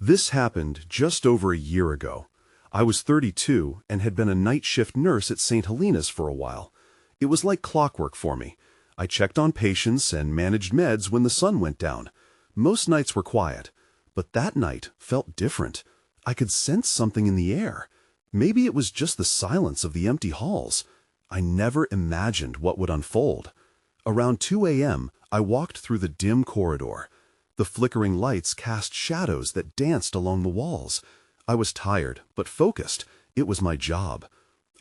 This happened just over a year ago. I was 32 and had been a night shift nurse at St. Helena's for a while. It was like clockwork for me. I checked on patients and managed meds when the sun went down. Most nights were quiet, but that night felt different. I could sense something in the air. Maybe it was just the silence of the empty halls. I never imagined what would unfold. Around 2 a.m., I walked through the dim corridor. The flickering lights cast shadows that danced along the walls. I was tired, but focused. It was my job.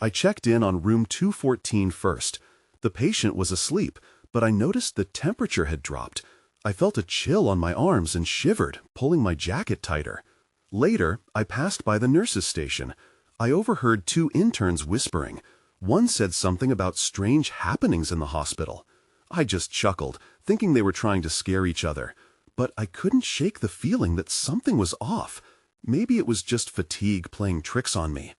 I checked in on room 214 first. The patient was asleep, but I noticed the temperature had dropped. I felt a chill on my arms and shivered, pulling my jacket tighter. Later, I passed by the nurse's station. I overheard two interns whispering. One said something about strange happenings in the hospital. I just chuckled, thinking they were trying to scare each other. But I couldn't shake the feeling that something was off. Maybe it was just fatigue playing tricks on me.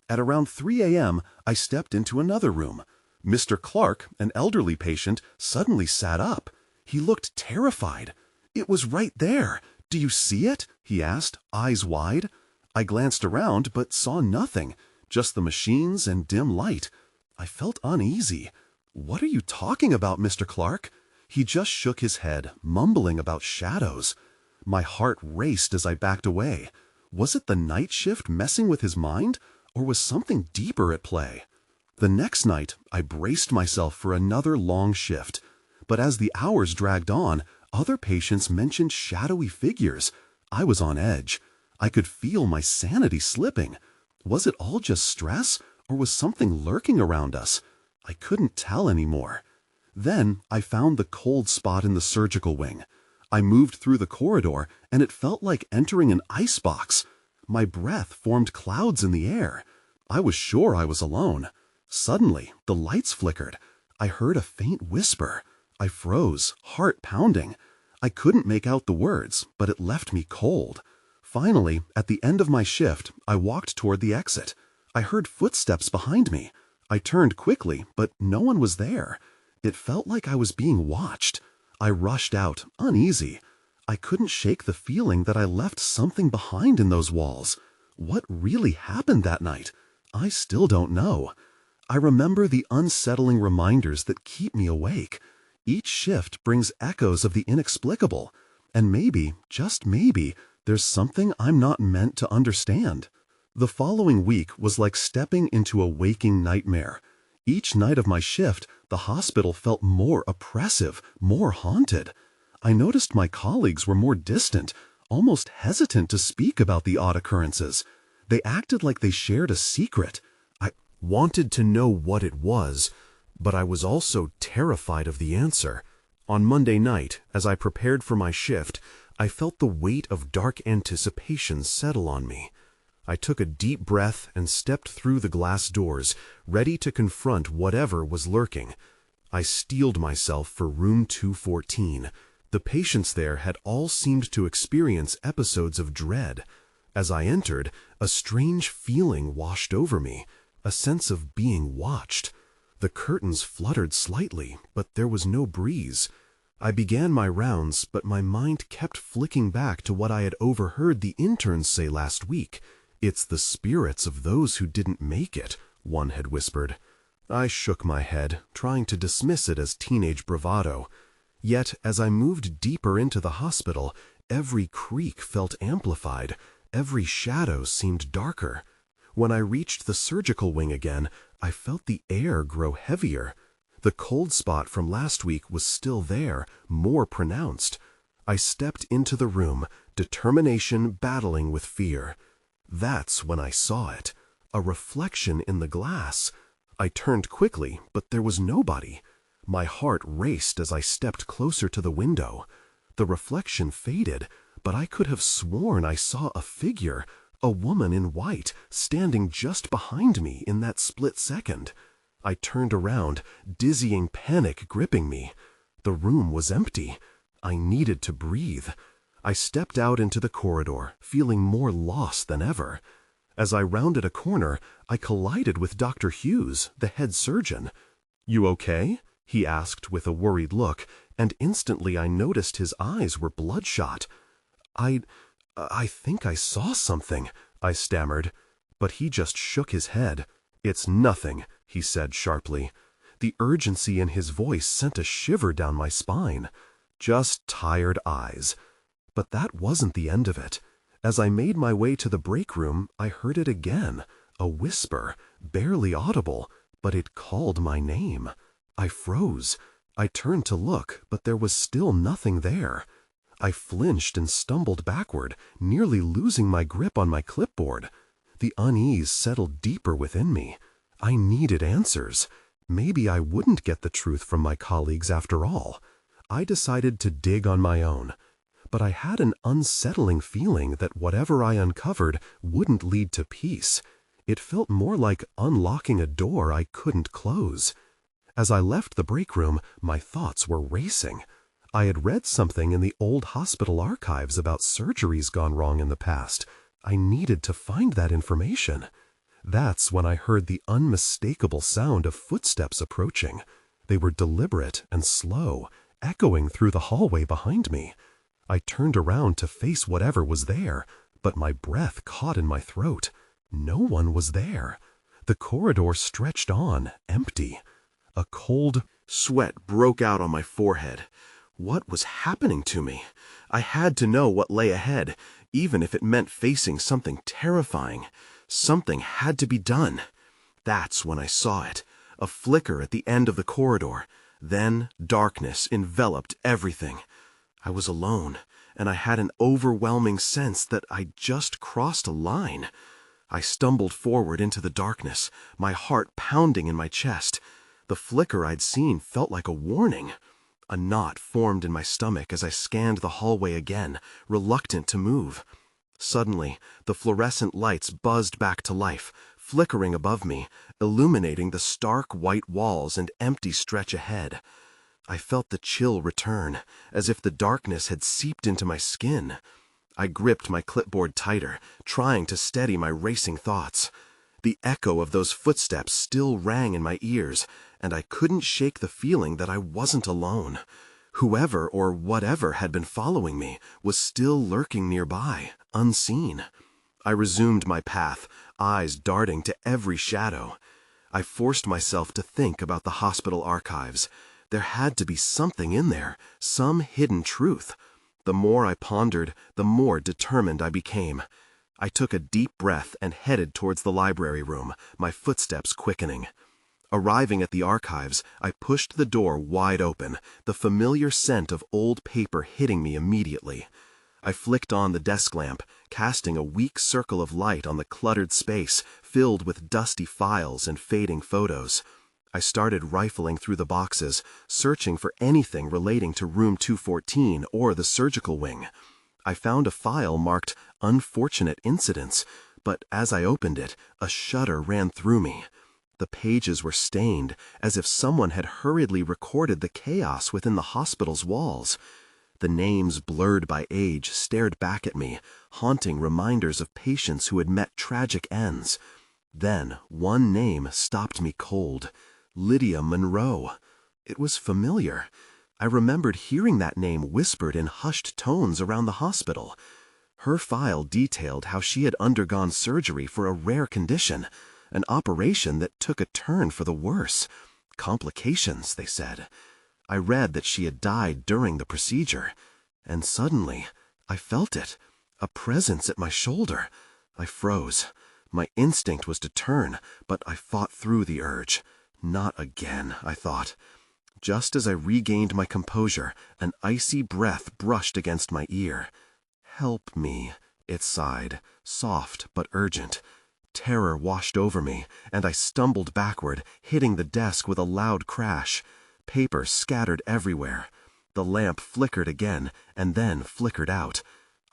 At around 3 a.m., I stepped into another room. Mr. Clark, an elderly patient, suddenly sat up. He looked terrified. "It was right there. Do you see it?" he asked, eyes wide. I glanced around but saw nothing, just the machines and dim light. I felt uneasy. "What are you talking about, Mr. Clark?" He just shook his head, mumbling about shadows. My heart raced as I backed away. Was it the night shift messing with his mind, or was something deeper at play? The next night, I braced myself for another long shift. But as the hours dragged on, other patients mentioned shadowy figures. I was on edge. I could feel my sanity slipping. Was it all just stress, or was something lurking around us? I couldn't tell anymore. Then I found the cold spot in the surgical wing. I moved through the corridor, and it felt like entering an icebox. My breath formed clouds in the air. I was sure I was alone. Suddenly, the lights flickered. I heard a faint whisper. I froze, heart pounding. I couldn't make out the words, but it left me cold. Finally, at the end of my shift, I walked toward the exit. I heard footsteps behind me. I turned quickly, but no one was there. It felt like I was being watched. I rushed out, uneasy. I couldn't shake the feeling that I left something behind in those walls. What really happened that night? I still don't know. I remember the unsettling reminders that keep me awake. Each shift brings echoes of the inexplicable. And maybe, just maybe, there's something I'm not meant to understand. The following week was like stepping into a waking nightmare. Each night of my shift, the hospital felt more oppressive, more haunted. I noticed my colleagues were more distant, almost hesitant to speak about the odd occurrences. They acted like they shared a secret. I wanted to know what it was, but I was also terrified of the answer. On Monday night, as I prepared for my shift, I felt the weight of dark anticipation settle on me. I took a deep breath and stepped through the glass doors, ready to confront whatever was lurking. I steeled myself for room 214. The patients there had all seemed to experience episodes of dread. As I entered, a strange feeling washed over me, a sense of being watched. The curtains fluttered slightly, but there was no breeze. I began my rounds, but my mind kept flicking back to what I had overheard the interns say last week. "It's the spirits of those who didn't make it," one had whispered. I shook my head, trying to dismiss it as teenage bravado. Yet, as I moved deeper into the hospital, every creak felt amplified, every shadow seemed darker. When I reached the surgical wing again, I felt the air grow heavier. The cold spot from last week was still there, more pronounced. I stepped into the room, determination battling with fear. That's when I saw it, a reflection in the glass. I turned quickly, but there was nobody. My heart raced as I stepped closer to the window. The reflection faded, but I could have sworn I saw a figure, a woman in white, standing just behind me in that split second. I turned around, dizzying panic gripping me. The room was empty. I needed to breathe. I stepped out into the corridor, feeling more lost than ever. As I rounded a corner, I collided with Dr. Hughes, the head surgeon. "You okay?" he asked with a worried look, and instantly I noticed his eyes were bloodshot. I think I saw something, I stammered, but he just shook his head. It's nothing, he said sharply. The urgency in his voice sent a shiver down my spine. Just tired eyes. But that wasn't the end of it. As I made my way to the break room, I heard it again, a whisper, barely audible, but it called my name. I froze. I turned to look, but there was still nothing there. I flinched and stumbled backward, nearly losing my grip on my clipboard. The unease settled deeper within me. I needed answers. Maybe I wouldn't get the truth from my colleagues after all. I decided to dig on my own. But I had an unsettling feeling that whatever I uncovered wouldn't lead to peace. It felt more like unlocking a door I couldn't close. As I left the break room, my thoughts were racing. I had read something in the old hospital archives about surgeries gone wrong in the past. I needed to find that information. That's when I heard the unmistakable sound of footsteps approaching. They were deliberate and slow, echoing through the hallway behind me. I turned around to face whatever was there, but my breath caught in my throat. No one was there. The corridor stretched on, empty. A cold sweat broke out on my forehead. What was happening to me? I had to know what lay ahead, even if it meant facing something terrifying. Something had to be done. That's when I saw it, a flicker at the end of the corridor. Then darkness enveloped everything. I was alone, and I had an overwhelming sense that I'd just crossed a line. I stumbled forward into the darkness, my heart pounding in my chest. The flicker I'd seen felt like a warning. A knot formed in my stomach as I scanned the hallway again, reluctant to move. Suddenly, the fluorescent lights buzzed back to life, flickering above me, illuminating the stark white walls and empty stretch ahead. I felt the chill return, as if the darkness had seeped into my skin. I gripped my clipboard tighter, trying to steady my racing thoughts. The echo of those footsteps still rang in my ears, and I couldn't shake the feeling that I wasn't alone. Whoever or whatever had been following me was still lurking nearby, unseen. I resumed my path, eyes darting to every shadow. I forced myself to think about the hospital archives. There had to be something in there, some hidden truth. The more I pondered, the more determined I became. I took a deep breath and headed towards the library room, my footsteps quickening. Arriving at the archives, I pushed the door wide open, the familiar scent of old paper hitting me immediately. I flicked on the desk lamp, casting a weak circle of light on the cluttered space filled with dusty files and fading photos. I started rifling through the boxes, searching for anything relating to room 214 or the surgical wing. I found a file marked Unfortunate Incidents, but as I opened it, a shudder ran through me. The pages were stained, as if someone had hurriedly recorded the chaos within the hospital's walls. The names, blurred by age, stared back at me, haunting reminders of patients who had met tragic ends. Then one name stopped me cold. Lydia Monroe. It was familiar. I remembered hearing that name whispered in hushed tones around the hospital. Her file detailed how she had undergone surgery for a rare condition, an operation that took a turn for the worse. Complications, they said. I read that she had died during the procedure, and suddenly I felt it, a presence at my shoulder. I froze. My instinct was to turn, but I fought through the urge. Not again, I thought. Just as I regained my composure, an icy breath brushed against my ear. "Help me," it sighed, soft but urgent. Terror washed over me, and I stumbled backward, hitting the desk with a loud crash. Paper scattered everywhere. The lamp flickered again, and then flickered out.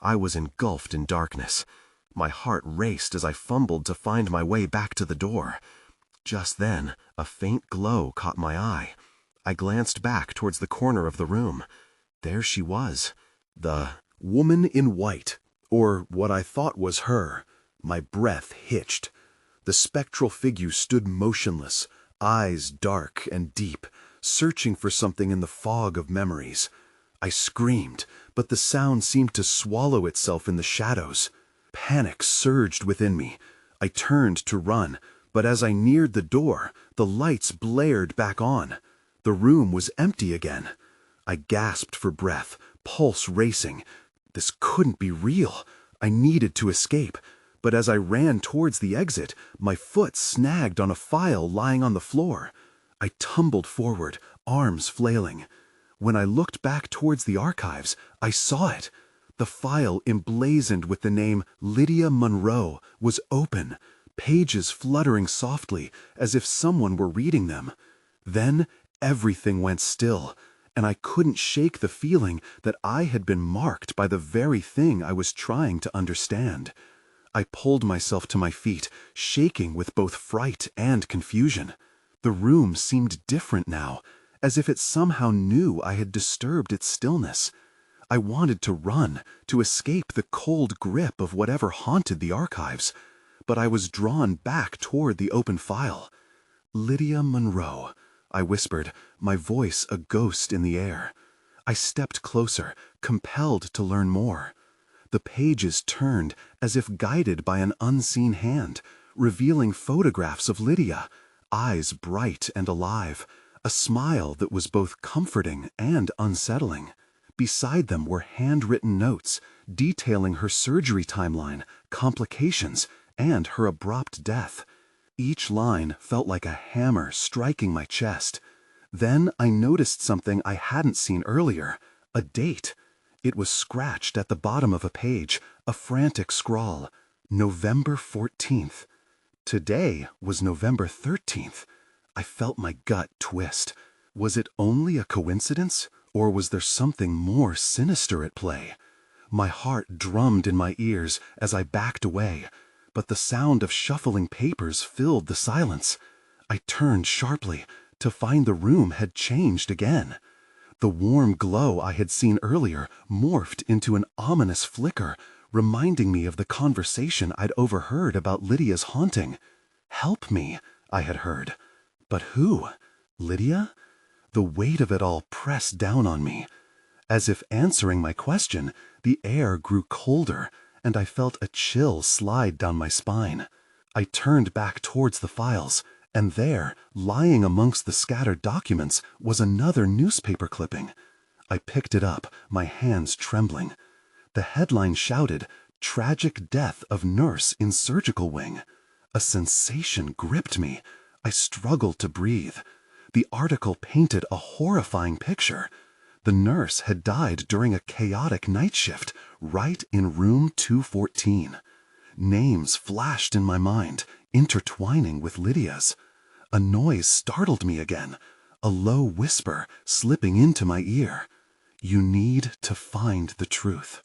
I was engulfed in darkness. My heart raced as I fumbled to find my way back to the door. Just then, a faint glow caught my eye. I glanced back towards the corner of the room. There she was, the woman in white, or what I thought was her. My breath hitched. The spectral figure stood motionless, eyes dark and deep, searching for something in the fog of memories. I screamed, but the sound seemed to swallow itself in the shadows. Panic surged within me. I turned to run, but as I neared the door, the lights blared back on. The room was empty again. I gasped for breath, pulse racing. This couldn't be real. I needed to escape. But as I ran towards the exit, my foot snagged on a file lying on the floor. I tumbled forward, arms flailing. When I looked back towards the archives, I saw it. The file emblazoned with the name Lydia Monroe was open, pages fluttering softly as if someone were reading them. Then everything went still, and I couldn't shake the feeling that I had been marked by the very thing I was trying to understand. I pulled myself to my feet, shaking with both fright and confusion. The room seemed different now, as if it somehow knew I had disturbed its stillness. I wanted to run, to escape the cold grip of whatever haunted the archives, but I was drawn back toward the open file. "Lydia Monroe," I whispered, my voice a ghost in the air. I stepped closer, compelled to learn more. The pages turned as if guided by an unseen hand, revealing photographs of Lydia, eyes bright and alive, a smile that was both comforting and unsettling. Beside them were handwritten notes detailing her surgery timeline, complications, and her abrupt death. Each line felt like a hammer striking my chest. Then I noticed something I hadn't seen earlier, a date. It was scratched at the bottom of a page, a frantic scrawl, November 14th. Today was November 13th. I felt my gut twist. Was it only a coincidence, or was there something more sinister at play? My heart drummed in my ears as I backed away, but the sound of shuffling papers filled the silence. I turned sharply to find the room had changed again. The warm glow I had seen earlier morphed into an ominous flicker, reminding me of the conversation I'd overheard about Lydia's haunting. "Help me," I had heard. But who? Lydia? The weight of it all pressed down on me. As if answering my question, the air grew colder, and I felt a chill slide down my spine. I turned back towards the files, and there, lying amongst the scattered documents, was another newspaper clipping. I picked it up, my hands trembling. The headline shouted, "Tragic Death of Nurse in Surgical Wing." A sensation gripped me. I struggled to breathe. The article painted a horrifying picture. The nurse had died during a chaotic night shift, right in room 214. Names flashed in my mind, intertwining with Lydia's. A noise startled me again, a low whisper slipping into my ear. "You need to find the truth."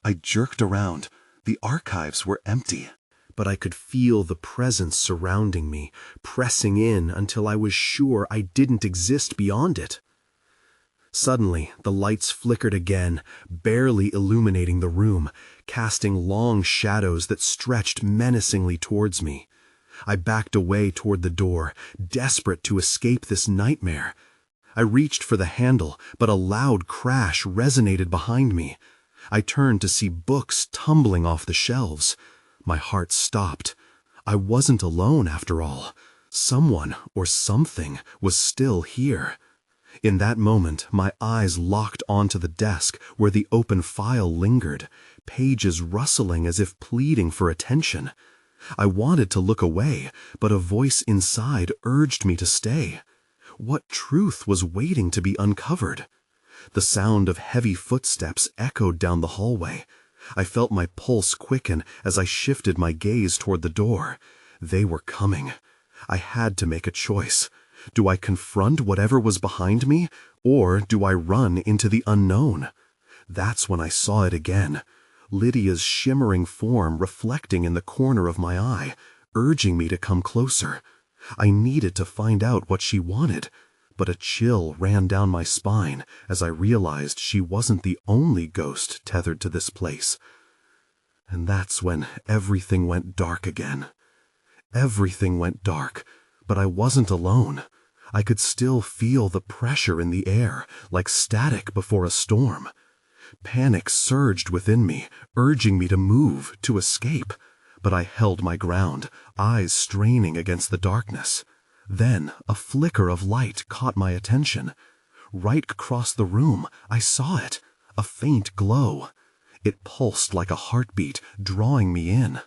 I jerked around. The archives were empty, but I could feel the presence surrounding me, pressing in until I was sure I didn't exist beyond it. Suddenly, the lights flickered again, barely illuminating the room, casting long shadows that stretched menacingly towards me. I backed away toward the door, desperate to escape this nightmare. I reached for the handle, but a loud crash resonated behind me. I turned to see books tumbling off the shelves. My heart stopped. I wasn't alone after all. Someone or something was still here. In that moment, my eyes locked onto the desk where the open file lingered, pages rustling as if pleading for attention. I wanted to look away, but a voice inside urged me to stay. What truth was waiting to be uncovered? The sound of heavy footsteps echoed down the hallway. I felt my pulse quicken as I shifted my gaze toward the door. They were coming. I had to make a choice. Do I confront whatever was behind me, or do I run into the unknown? That's when I saw it again. Lydia's shimmering form reflecting in the corner of my eye, urging me to come closer. I needed to find out what she wanted, but a chill ran down my spine as I realized she wasn't the only ghost tethered to this place. And that's when everything went dark again. Everything went dark, but I wasn't alone. I could still feel the pressure in the air, like static before a storm. Panic surged within me, urging me to move, to escape. But I held my ground, eyes straining against the darkness. Then a flicker of light caught my attention. Right across the room, I saw it, a faint glow. It pulsed like a heartbeat, drawing me in.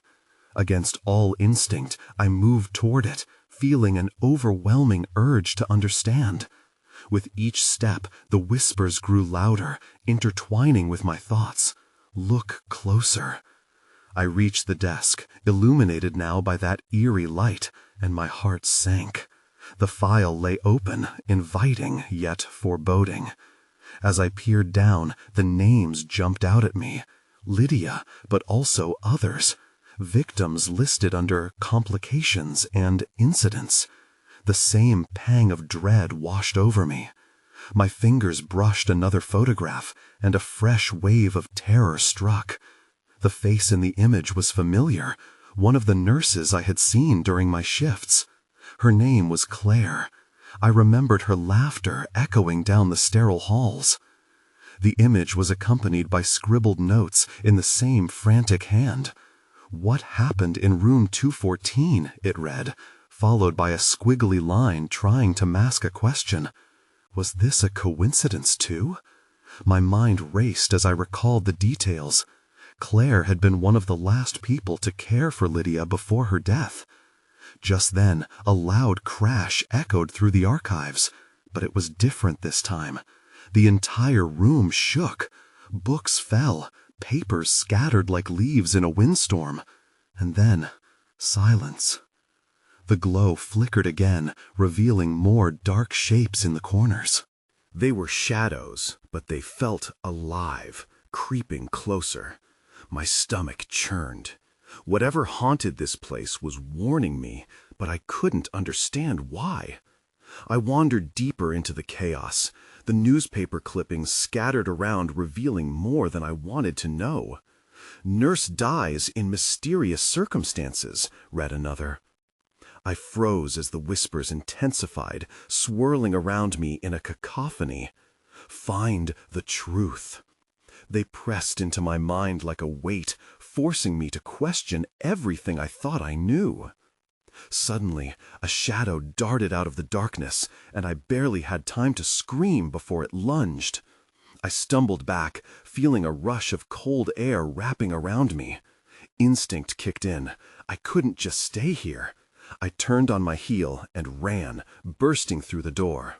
Against all instinct, I moved toward it, feeling an overwhelming urge to understand. With each step, the whispers grew louder, intertwining with my thoughts. Look closer. I reached the desk, illuminated now by that eerie light, and my heart sank. The file lay open, inviting yet foreboding. As I peered down, the names jumped out at me. Lydia, but also others. Victims listed under complications and incidents. The same pang of dread washed over me. My fingers brushed another photograph, and a fresh wave of terror struck. The face in the image was familiar, one of the nurses I had seen during my shifts. Her name was Claire. I remembered her laughter echoing down the sterile halls. The image was accompanied by scribbled notes in the same frantic hand. "What happened in room 214, it read, followed by a squiggly line trying to mask a question. Was this a coincidence too? My mind raced as I recalled the details. Claire had been one of the last people to care for Lydia before her death. Just then, a loud crash echoed through the archives, but it was different this time. The entire room shook. Books fell, papers scattered like leaves in a windstorm. And then, silence. The glow flickered again, revealing more dark shapes in the corners. They were shadows, but they felt alive, creeping closer. My stomach churned. Whatever haunted this place was warning me, but I couldn't understand why. I wandered deeper into the chaos, the newspaper clippings scattered around revealing more than I wanted to know. "Nurse dies in mysterious circumstances," read another. I froze as the whispers intensified, swirling around me in a cacophony. Find the truth. They pressed into my mind like a weight, forcing me to question everything I thought I knew. Suddenly, a shadow darted out of the darkness, and I barely had time to scream before it lunged. I stumbled back, feeling a rush of cold air wrapping around me. Instinct kicked in. I couldn't just stay here. I turned on my heel and ran, bursting through the door.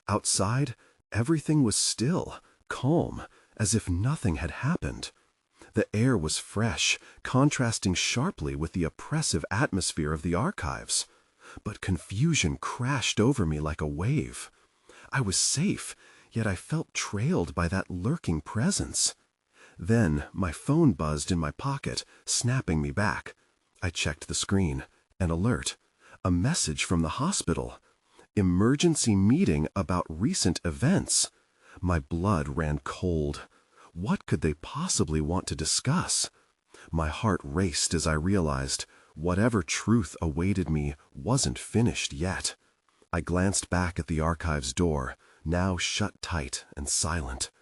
Outside, everything was still, calm, as if nothing had happened. The air was fresh, contrasting sharply with the oppressive atmosphere of the archives. But confusion crashed over me like a wave. I was safe, yet I felt trailed by that lurking presence. Then my phone buzzed in my pocket, snapping me back. I checked the screen. An alert. A message from the hospital. Emergency meeting about recent events. My blood ran cold. What could they possibly want to discuss? My heart raced as I realized whatever truth awaited me wasn't finished yet. I glanced back at the archive's door, now shut tight and silent.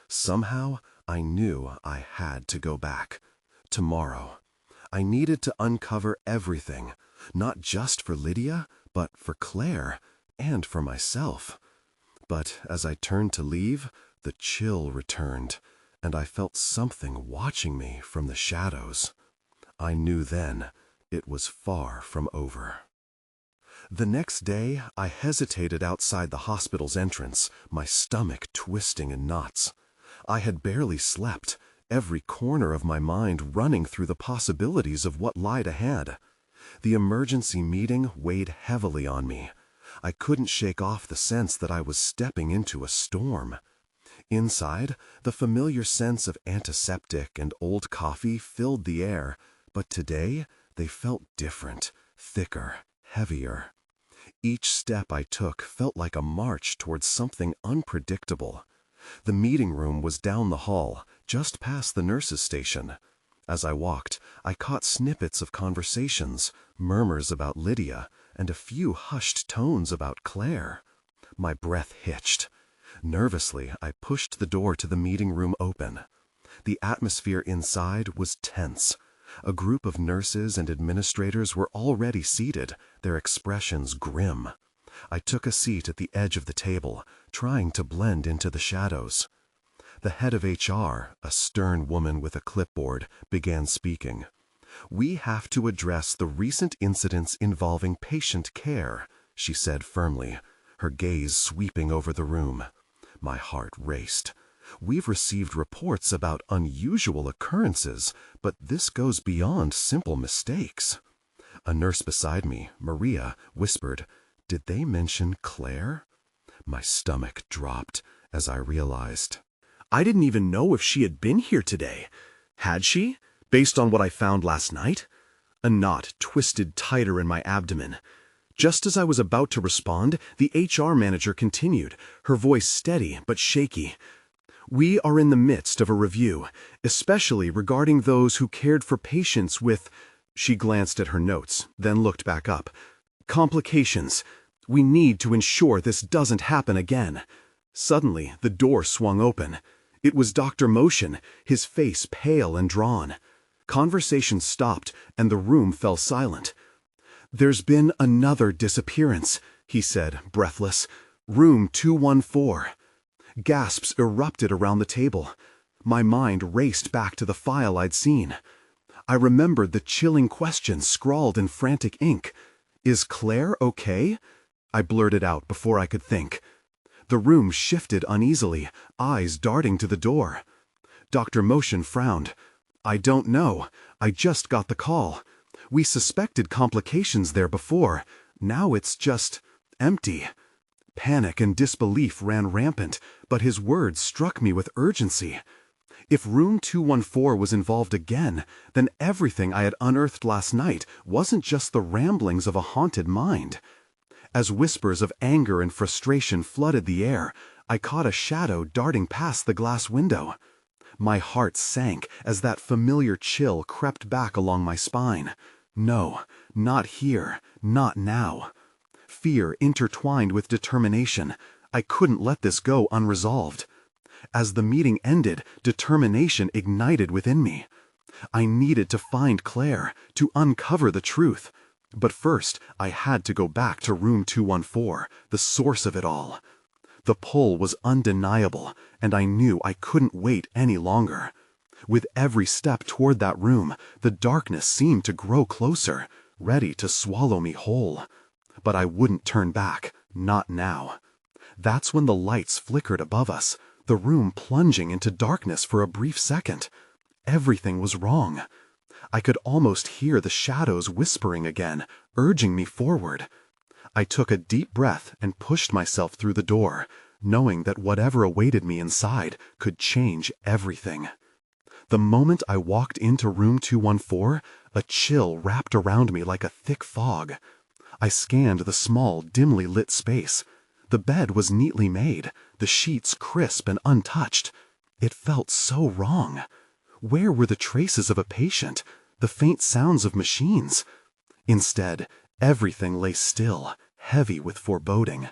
Somehow, I knew I had to go back. Tomorrow. I needed to uncover everything, not just for Lydia, but for Claire and for myself. But as I turned to leave, the chill returned, and I felt something watching me from the shadows. I knew then it was far from over. The next day, I hesitated outside the hospital's entrance, my stomach twisting in knots. I had barely slept, every corner of my mind running through the possibilities of what lied ahead. The emergency meeting weighed heavily on me. I couldn't shake off the sense that I was stepping into a storm. Inside, the familiar sense of antiseptic and old coffee filled the air, but today they felt different, thicker, heavier. Each step I took felt like a march towards something unpredictable. The meeting room was down the hall, just past the nurse's station. As I walked, I caught snippets of conversations, murmurs about Lydia, and a few hushed tones about Claire. My breath hitched. Nervously, I pushed the door to the meeting room open. The atmosphere inside was tense. A group of nurses and administrators were already seated, their expressions grim. I took a seat at the edge of the table, trying to blend into the shadows. The head of HR, a stern woman with a clipboard, began speaking. "We have to address the recent incidents involving patient care," she said firmly, her gaze sweeping over the room. My heart raced. "We've received reports about unusual occurrences, but this goes beyond simple mistakes." A nurse beside me, Maria, whispered, "Did they mention Claire?" My stomach dropped as I realized. I didn't even know if she had been here today. Had she, based on what I found last night? A knot twisted tighter in my abdomen. Just as I was about to respond, the HR manager continued, her voice steady but shaky. "We are in the midst of a review, especially regarding those who cared for patients with—" She glanced at her notes, then looked back up. "Complications. We need to ensure this doesn't happen again." Suddenly, the door swung open. It was Dr. Motion, his face pale and drawn. Conversation stopped, and the room fell silent. "There's been another disappearance," he said, breathless. "Room 214. Gasps erupted around the table. My mind raced back to the file I'd seen. I remembered the chilling question scrawled in frantic ink. "Is Claire okay?" I blurted out before I could think. The room shifted uneasily, eyes darting to the door. Dr. Motion frowned. "I don't know. I just got the call. We suspected complications there before. Now it's just empty." Panic and disbelief ran rampant, but his words struck me with urgency. If room 214 was involved again, then everything I had unearthed last night wasn't just the ramblings of a haunted mind. As whispers of anger and frustration flooded the air, I caught a shadow darting past the glass window. My heart sank as that familiar chill crept back along my spine. No, not here, not now. Fear intertwined with determination. I couldn't let this go unresolved. As the meeting ended, determination ignited within me. I needed to find Claire, to uncover the truth. But first, I had to go back to room 214, the source of it all. The pull was undeniable, and I knew I couldn't wait any longer. With every step toward that room, the darkness seemed to grow closer, ready to swallow me whole. But I wouldn't turn back, not now. That's when the lights flickered above us, the room plunging into darkness for a brief second. Everything was wrong. I could almost hear the shadows whispering again, urging me forward. I took a deep breath and pushed myself through the door, knowing that whatever awaited me inside could change everything. The moment I walked into room 214, a chill wrapped around me like a thick fog. I scanned the small, dimly lit space. The bed was neatly made, the sheets crisp and untouched. It felt so wrong. Where were the traces of a patient, the faint sounds of machines? Instead, everything lay still, heavy with foreboding.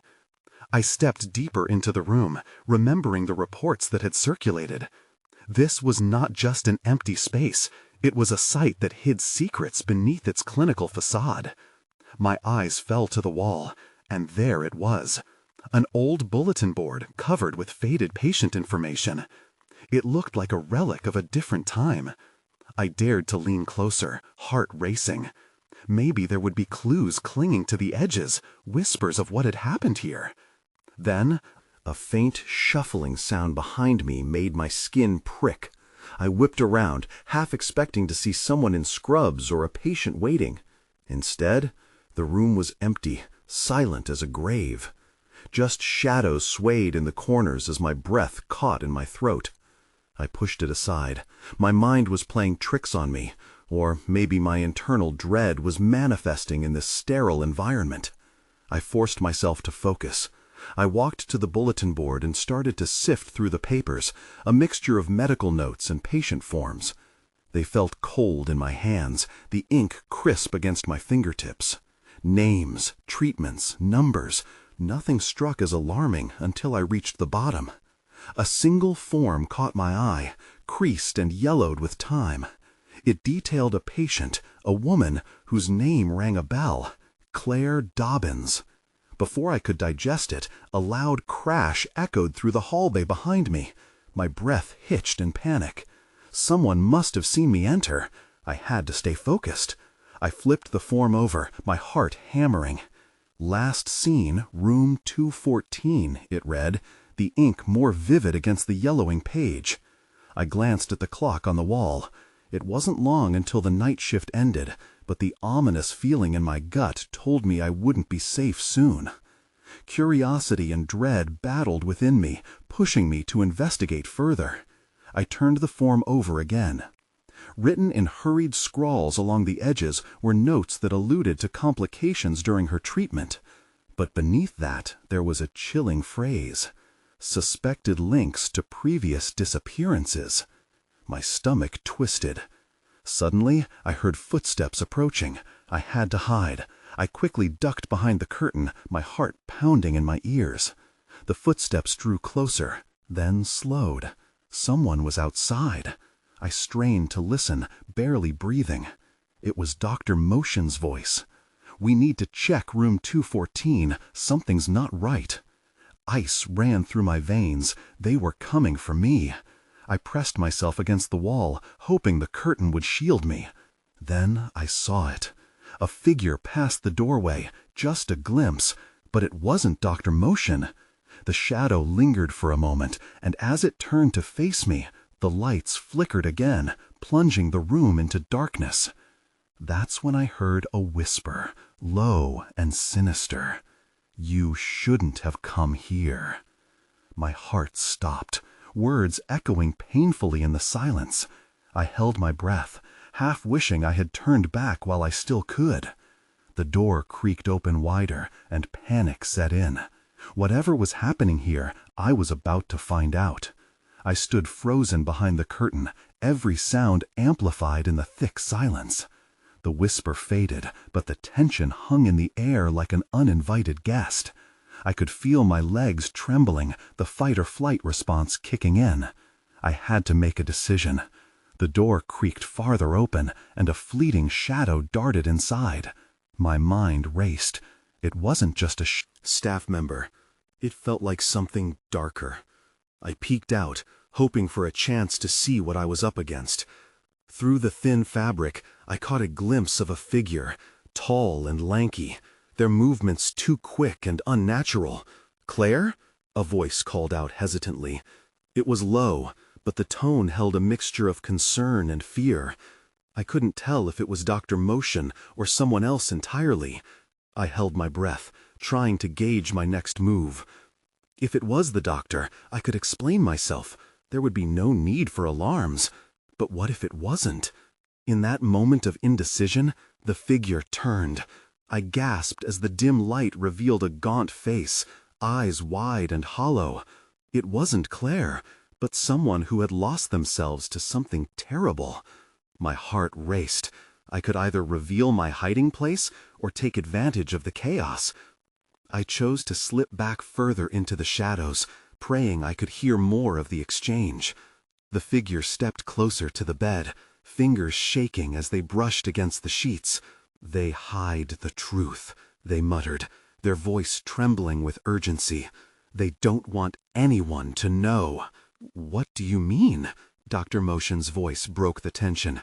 I stepped deeper into the room, remembering the reports that had circulated. This was not just an empty space, it was a site that hid secrets beneath its clinical facade. My eyes fell to the wall, and there it was. An old bulletin board covered with faded patient information. It looked like a relic of a different time. I dared to lean closer, heart racing. Maybe there would be clues clinging to the edges, whispers of what had happened here. Then, a faint shuffling sound behind me made my skin prick. I whipped around, half expecting to see someone in scrubs or a patient waiting. Instead, the room was empty, silent as a grave. Just shadows swayed in the corners as my breath caught in my throat. I pushed it aside. My mind was playing tricks on me, or maybe my internal dread was manifesting in this sterile environment. I forced myself to focus. I walked to the bulletin board and started to sift through the papers, a mixture of medical notes and patient forms. They felt cold in my hands, the ink crisp against my fingertips. Names, treatments, numbers. Nothing struck as alarming until I reached the bottom. A single form caught my eye, creased and yellowed with time. It detailed a patient, a woman whose name rang a bell, Claire Dobbins. Before I could digest it, a loud crash echoed through the hallway behind me. My breath hitched in panic. Someone must have seen me enter. I had to stay focused. I flipped the form over, my heart hammering. Last seen, room 214, it read, the ink more vivid against the yellowing page. I glanced at the clock on the wall. It wasn't long until the night shift ended, but the ominous feeling in my gut told me I wouldn't be safe soon. Curiosity and dread battled within me, pushing me to investigate further. I turned the form over again. Written in hurried scrawls along the edges were notes that alluded to complications during her treatment. But beneath that there was a chilling phrase: suspected links to previous disappearances. My stomach twisted. Suddenly, I heard footsteps approaching. I had to hide. I quickly ducked behind the curtain, my heart pounding in my ears. The footsteps drew closer, then slowed. Someone was outside. I strained to listen, barely breathing. It was Dr. Motion's voice. "We need to check room 214. Something's not right." Ice ran through my veins. They were coming for me. I pressed myself against the wall, hoping the curtain would shield me. Then I saw it. A figure passed the doorway, just a glimpse, but it wasn't Dr. Motion. The shadow lingered for a moment, and as it turned to face me, the lights flickered again, plunging the room into darkness. That's when I heard a whisper, low and sinister. "You shouldn't have come here." My heart stopped, words echoing painfully in the silence. I held my breath, half wishing I had turned back while I still could. The door creaked open wider, and panic set in. Whatever was happening here, I was about to find out. I stood frozen behind the curtain, every sound amplified in the thick silence. The whisper faded, but the tension hung in the air like an uninvited guest. I could feel my legs trembling, the fight-or-flight response kicking in. I had to make a decision. The door creaked farther open, and a fleeting shadow darted inside. My mind raced. It wasn't just a staff member. It felt like something darker. I peeked out, hoping for a chance to see what I was up against. Through the thin fabric, I caught a glimpse of a figure, tall and lanky, their movements too quick and unnatural. "Claire?" a voice called out hesitantly. It was low, but the tone held a mixture of concern and fear. I couldn't tell if it was Dr. Motion or someone else entirely. I held my breath, trying to gauge my next move. If it was the doctor, I could explain myself. There would be no need for alarms. But what if it wasn't? In that moment of indecision, the figure turned. I gasped as the dim light revealed a gaunt face, eyes wide and hollow. It wasn't Claire, but someone who had lost themselves to something terrible. My heart raced. I could either reveal my hiding place or take advantage of the chaos. I chose to slip back further into the shadows, praying I could hear more of the exchange. The figure stepped closer to the bed, fingers shaking as they brushed against the sheets. "They hide the truth," they muttered, their voice trembling with urgency. "They don't want anyone to know." "What do you mean?" Dr. Motion's voice broke the tension.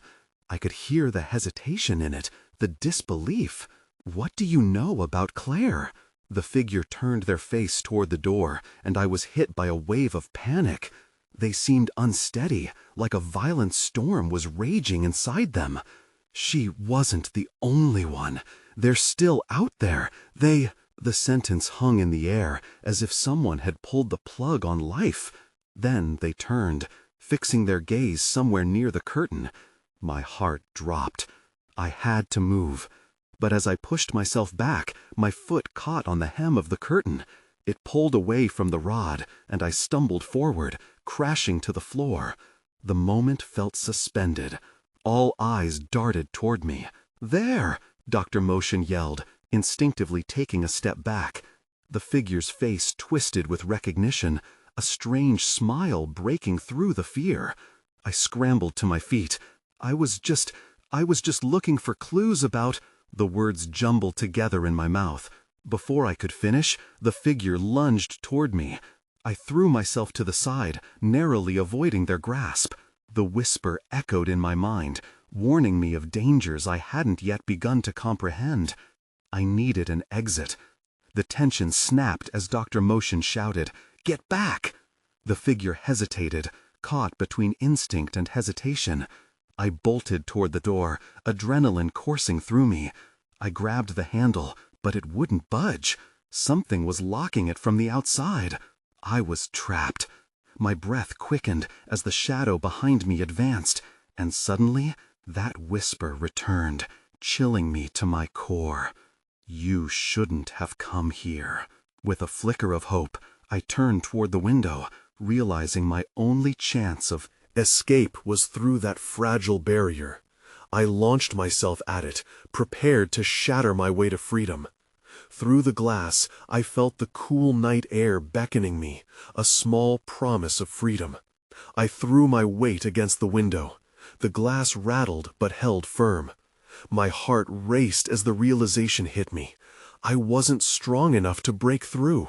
I could hear the hesitation in it, the disbelief. "What do you know about Claire?" The figure turned their face toward the door, and I was hit by a wave of panic. They seemed unsteady, like a violent storm was raging inside them. "She wasn't the only one. They're still out there. They—" The sentence hung in the air, as if someone had pulled the plug on life. Then they turned, fixing their gaze somewhere near the curtain. My heart dropped. I had to move. But as I pushed myself back, my foot caught on the hem of the curtain. It pulled away from the rod, and I stumbled forward, crashing to the floor. The moment felt suspended. All eyes darted toward me. "There!" Dr. Motion yelled, instinctively taking a step back. The figure's face twisted with recognition, a strange smile breaking through the fear. I scrambled to my feet. I was just looking for clues about... The words jumbled together in my mouth. Before I could finish, the figure lunged toward me. I threw myself to the side, narrowly avoiding their grasp. The whisper echoed in my mind, warning me of dangers I hadn't yet begun to comprehend. I needed an exit. The tension snapped as Dr. Motion shouted, "Get back!" The figure hesitated, caught between instinct and hesitation. I bolted toward the door, adrenaline coursing through me. I grabbed the handle, but it wouldn't budge. Something was locking it from the outside. I was trapped. My breath quickened as the shadow behind me advanced, and suddenly that whisper returned, chilling me to my core. "You shouldn't have come here." With a flicker of hope, I turned toward the window, realizing my only chance of escape was through that fragile barrier. I launched myself at it, prepared to shatter my way to freedom. Through the glass, I felt the cool night air beckoning me, a small promise of freedom. I threw my weight against the window. The glass rattled but held firm. My heart raced as the realization hit me. I wasn't strong enough to break through.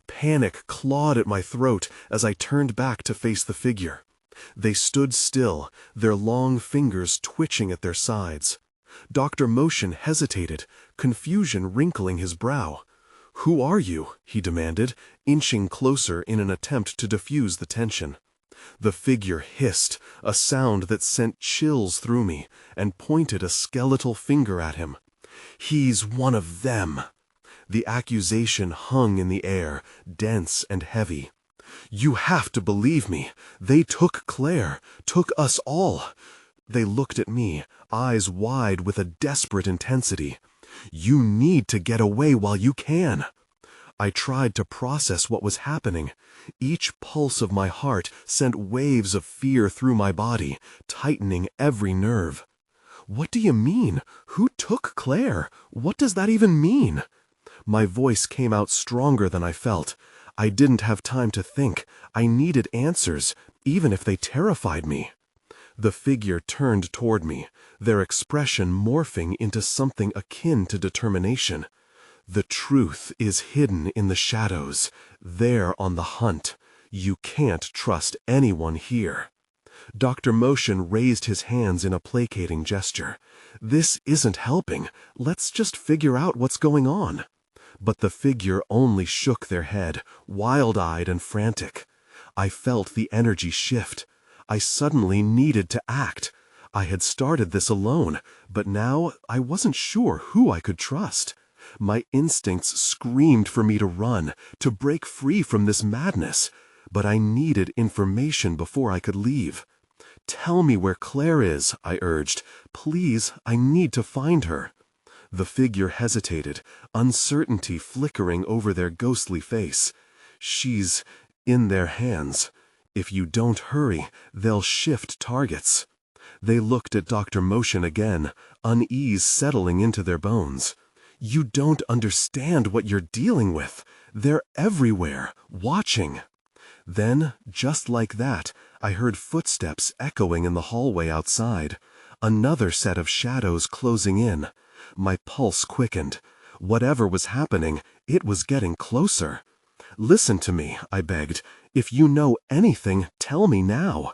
Panic clawed at my throat as I turned back to face the figure. They stood still, their long fingers twitching at their sides. Dr. Motion hesitated, confusion wrinkling his brow. "Who are you?" he demanded, inching closer in an attempt to diffuse the tension. The figure hissed, a sound that sent chills through me, and pointed a skeletal finger at him. "He's one of them." The accusation hung in the air, dense and heavy. "You have to believe me. They took Claire, took us all." They looked at me, eyes wide with a desperate intensity. "You need to get away while you can." I tried to process what was happening. Each pulse of my heart sent waves of fear through my body, tightening every nerve. "What do you mean? Who took Claire? What does that even mean?" My voice came out stronger than I felt. I didn't have time to think. I needed answers, even if they terrified me. The figure turned toward me, their expression morphing into something akin to determination. "The truth is hidden in the shadows. They're on the hunt. You can't trust anyone here." Dr. Motion raised his hands in a placating gesture. "This isn't helping. Let's just figure out what's going on." But the figure only shook their head, wild-eyed and frantic. I felt the energy shift. I suddenly needed to act. I had started this alone, but now I wasn't sure who I could trust. My instincts screamed for me to run, to break free from this madness, but I needed information before I could leave. "Tell me where Claire is," I urged. "Please, I need to find her." The figure hesitated, uncertainty flickering over their ghostly face. "She's in their hands. If you don't hurry, they'll shift targets." They looked at Dr. Motion again, unease settling into their bones. "You don't understand what you're dealing with. They're everywhere, watching." Then, just like that, I heard footsteps echoing in the hallway outside. Another set of shadows closing in. My pulse quickened. Whatever was happening, it was getting closer. "Listen to me," I begged. "If you know anything, tell me now."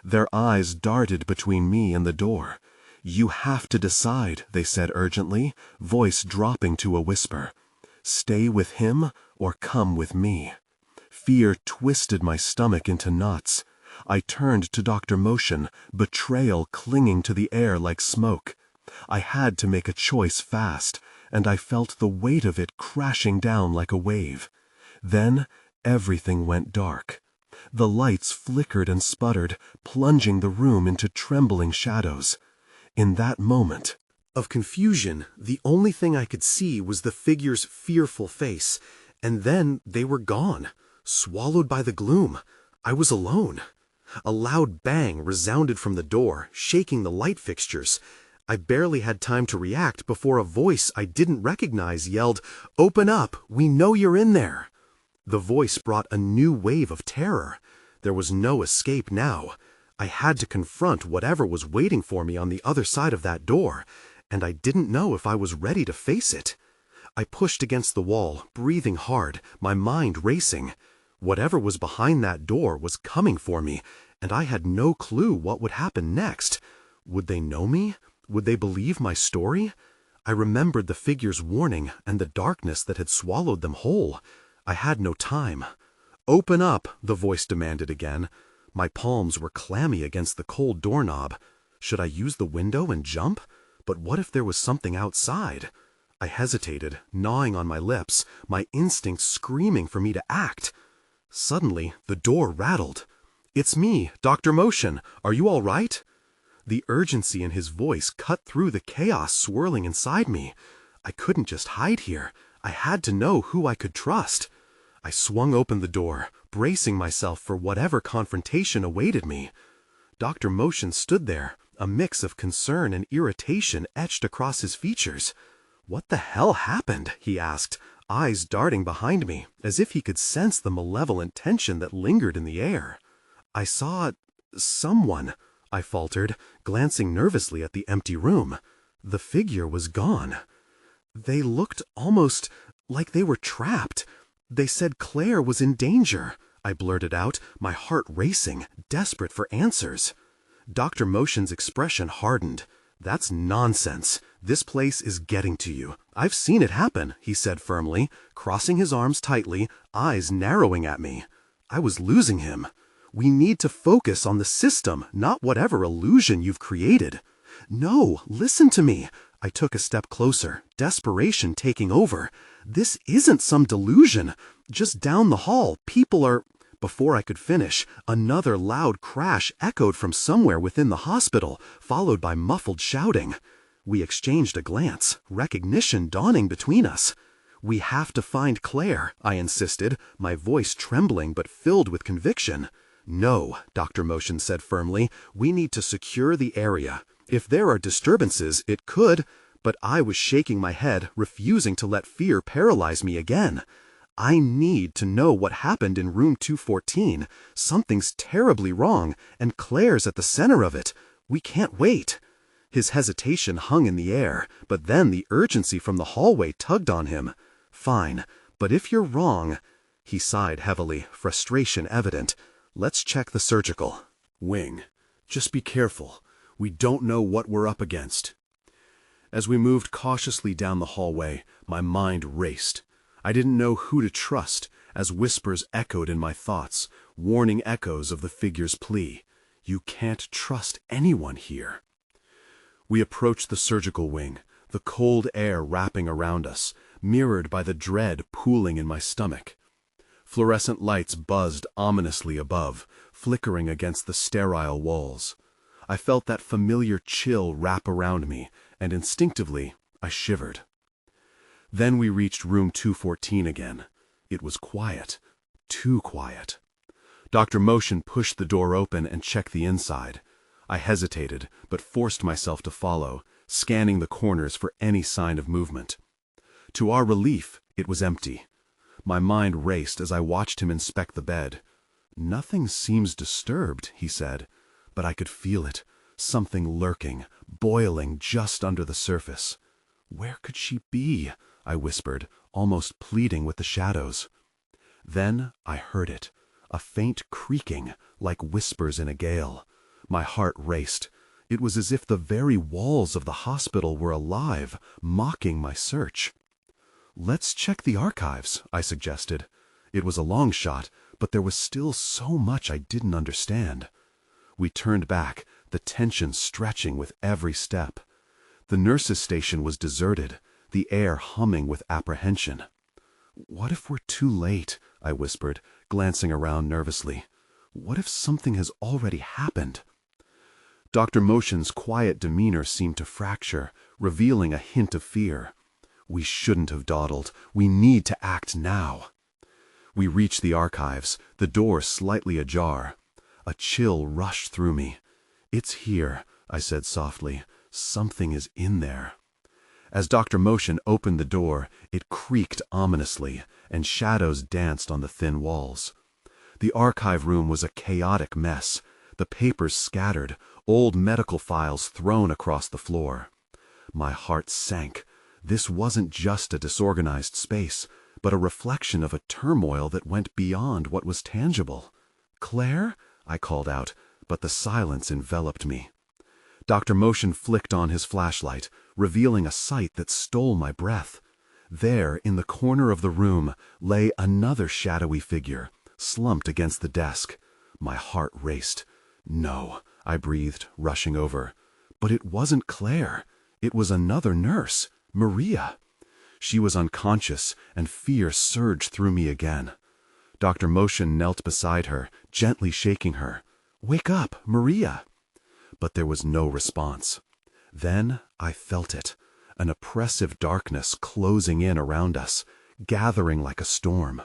Their eyes darted between me and the door. "You have to decide," they said urgently, voice dropping to a whisper. "Stay with him or come with me." Fear twisted my stomach into knots. I turned to Dr. Motion, betrayal clinging to the air like smoke. I had to make a choice fast, and I felt the weight of it crashing down like a wave. Then everything went dark. The lights flickered and sputtered, plunging the room into trembling shadows. In that moment of confusion, the only thing I could see was the figure's fearful face, and then they were gone, swallowed by the gloom. I was alone. A loud bang resounded from the door, shaking the light fixtures. I barely had time to react before a voice I didn't recognize yelled, "Open up! We know you're in there!" The voice brought a new wave of terror. There was no escape now. I had to confront whatever was waiting for me on the other side of that door, and I didn't know if I was ready to face it. I pushed against the wall, breathing hard, my mind racing. Whatever was behind that door was coming for me, and I had no clue what would happen next. Would they know me? Would they believe my story? I remembered the figure's warning and the darkness that had swallowed them whole. I had no time. "Open up," the voice demanded again. My palms were clammy against the cold doorknob. Should I use the window and jump? But what if there was something outside? I hesitated, gnawing on my lips, my instincts screaming for me to act. Suddenly, the door rattled. "It's me, Dr. Motion. Are you all right?" The urgency in his voice cut through the chaos swirling inside me. I couldn't just hide here. I had to know who I could trust. I swung open the door, bracing myself for whatever confrontation awaited me. Dr. Motion stood there, a mix of concern and irritation etched across his features. "What the hell happened?" he asked, eyes darting behind me, as if he could sense the malevolent tension that lingered in the air. "I saw someone," I faltered, glancing nervously at the empty room. The figure was gone. "They looked almost like they were trapped. They said Claire was in danger," I blurted out, my heart racing, desperate for answers. Dr. Motion's expression hardened. "That's nonsense. This place is getting to you. I've seen it happen," he said firmly, crossing his arms tightly, eyes narrowing at me. I was losing him. "We need to focus on the system, not whatever illusion you've created." "No, listen to me." I took a step closer, desperation taking over. "This isn't some delusion. Just down the hall, people are—" Before I could finish, another loud crash echoed from somewhere within the hospital, followed by muffled shouting. We exchanged a glance, recognition dawning between us. "We have to find Claire," I insisted, my voice trembling but filled with conviction. "No," Dr. Motion said firmly, "we need to secure the area. If there are disturbances, it could—" But I was shaking my head, refusing to let fear paralyze me again. "I need to know what happened in room 214. Something's terribly wrong, and Claire's at the center of it. We can't wait." His hesitation hung in the air, but then the urgency from the hallway tugged on him. "Fine, but if you're wrong—" He sighed heavily, frustration evident. "Let's check the surgical wing. Just be careful. We don't know what we're up against." As we moved cautiously down the hallway, my mind raced. I didn't know who to trust, as whispers echoed in my thoughts, warning echoes of the figure's plea. You can't trust anyone here. We approached the surgical wing, the cold air wrapping around us, mirrored by the dread pooling in my stomach. Fluorescent lights buzzed ominously above, flickering against the sterile walls. I felt that familiar chill wrap around me, and instinctively I shivered. Then we reached room 214 again. It was quiet, too quiet. Dr. Motion pushed the door open and checked the inside. I hesitated, but forced myself to follow, scanning the corners for any sign of movement. To our relief, it was empty. My mind raced as I watched him inspect the bed. "Nothing seems disturbed," he said, but I could feel it, something lurking, boiling just under the surface. "Where could she be?" I whispered, almost pleading with the shadows. Then I heard it, a faint creaking, like whispers in a gale. My heart raced. It was as if the very walls of the hospital were alive, mocking my search. "Let's check the archives," I suggested. It was a long shot, but there was still so much I didn't understand. We turned back, the tension stretching with every step. The nurses' station was deserted, the air humming with apprehension. "What if we're too late?" I whispered, glancing around nervously. "What if something has already happened?" Dr. Motion's quiet demeanor seemed to fracture, revealing a hint of fear. "We shouldn't have dawdled. We need to act now." We reached the archives, the door slightly ajar. A chill rushed through me. "It's here," I said softly, Something is in there. As Dr. Motion opened the door, it creaked ominously, and shadows danced on the thin walls. The archive room was a chaotic mess, the papers scattered, old medical files thrown across the floor. My heart sank. This wasn't just a disorganized space, but a reflection of a turmoil that went beyond what was tangible. "Claire?" I called out, but the silence enveloped me. Dr. Motion flicked on his flashlight, revealing a sight that stole my breath. There, in the corner of the room, lay another shadowy figure, slumped against the desk. My heart raced. "No," I breathed, rushing over. But it wasn't Claire. It was another nurse, Maria. She was unconscious, and fear surged through me again. Dr. Motion knelt beside her, gently shaking her. "Wake up, Maria!" But there was no response. Then I felt it, an oppressive darkness closing in around us, gathering like a storm.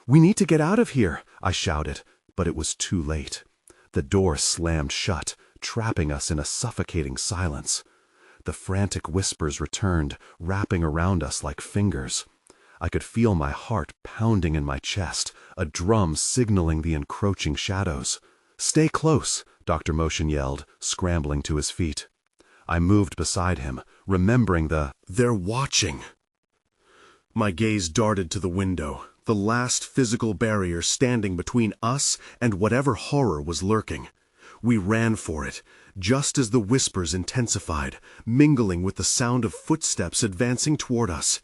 "We need to get out of here," I shouted, but it was too late. The door slammed shut, trapping us in a suffocating silence. The frantic whispers returned, wrapping around us like fingers. I could feel my heart pounding in my chest, a drum signaling the encroaching shadows. "Stay close," Dr. Motion yelled, scrambling to his feet. I moved beside him, remembering "they're watching." My gaze darted to the window, the last physical barrier standing between us and whatever horror was lurking. We ran for it, just as the whispers intensified, mingling with the sound of footsteps advancing toward us.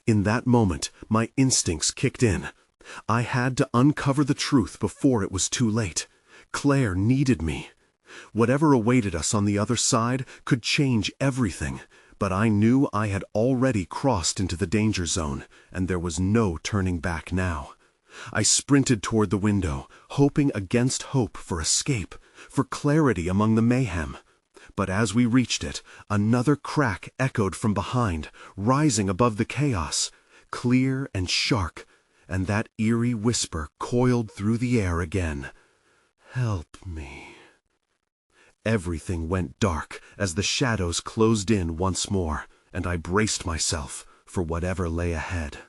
In that moment, my instincts kicked in. I had to uncover the truth before it was too late. Claire needed me. Whatever awaited us on the other side could change everything, but I knew I had already crossed into the danger zone, and there was no turning back now. I sprinted toward the window, hoping against hope for escape, for clarity among the mayhem. But as we reached it, another crack echoed from behind, rising above the chaos, clear and sharp, and that eerie whisper coiled through the air again. "Help me." Everything went dark as the shadows closed in once more, and I braced myself for whatever lay ahead.